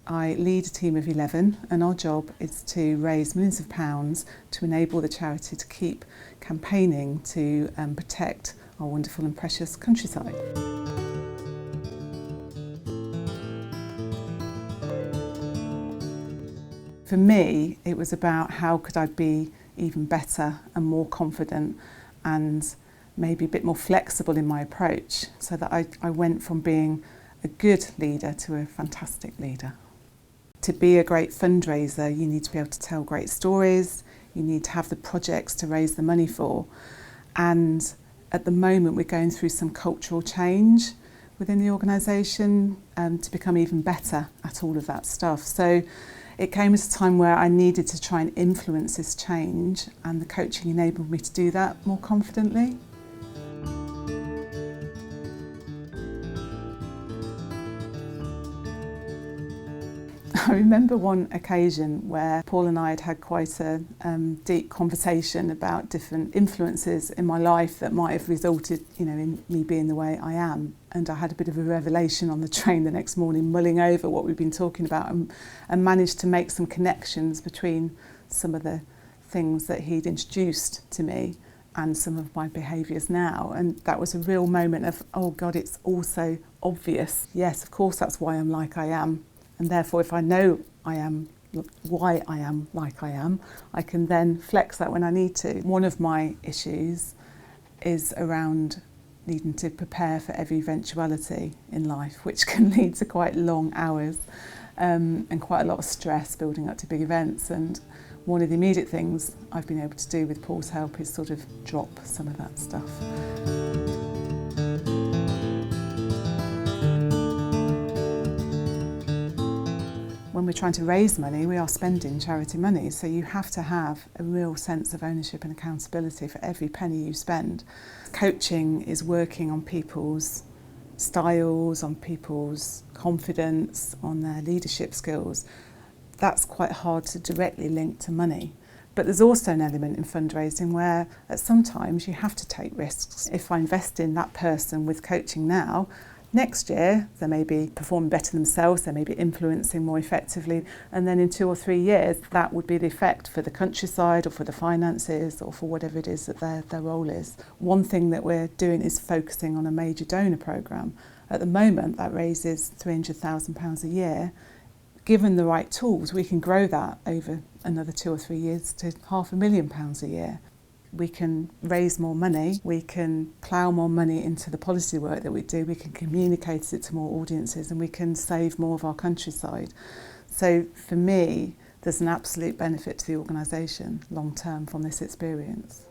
I lead a team of 11 and our job is to raise millions of pounds to enable the charity to keep campaigning to protect our wonderful and precious countryside. For me, it was about how could I be even better and more confident and maybe a bit more flexible in my approach, so that I went from being a good leader to a fantastic leader. To be a great fundraiser, you need to be able to tell great stories, you need to have the projects to raise the money for, and at the moment we're going through some cultural change within the organisation to become even better at all of that stuff. So it came at a time where I needed to try and influence this change, and the coaching enabled me to do that more confidently. I remember one occasion where Paul and I had quite a deep conversation about different influences in my life that might have resulted, in me being the way I am. And I had a bit of a revelation on the train the next morning, mulling over what we've been talking about, and managed to make some connections between some of the things that he'd introduced to me and some of my behaviours now. And that was a real moment of, oh God, it's all so obvious. Yes, of course, that's why I'm like I am. And therefore, if I know why I am like I am, I can then flex that when I need to. One of my issues is around needing to prepare for every eventuality in life, which can lead to quite long hours and quite a lot of stress building up to big events. And one of the immediate things I've been able to do with Paul's help is sort of drop some of that stuff. When we're trying to raise money, we are spending charity money, so you have to have a real sense of ownership and accountability for every penny you spend. Coaching is working on people's styles, on people's confidence, on their leadership skills. That's quite hard to directly link to money. But there's also an element in fundraising where at sometimes you have to take risks. If I invest in that person with coaching now, next year, they may be performing better themselves, they may be influencing more effectively, and then in 2 or 3 years, that would be the effect for the countryside or for the finances or for whatever it is that their role is. One thing that we're doing is focusing on a major donor programme. At the moment, that raises £300,000 a year. Given the right tools, we can grow that over another 2 or 3 years to £500,000 a year. We can raise more money, we can plough more money into the policy work that we do, we can communicate it to more audiences, and we can save more of our countryside. So for me, there's an absolute benefit to the organisation long term from this experience.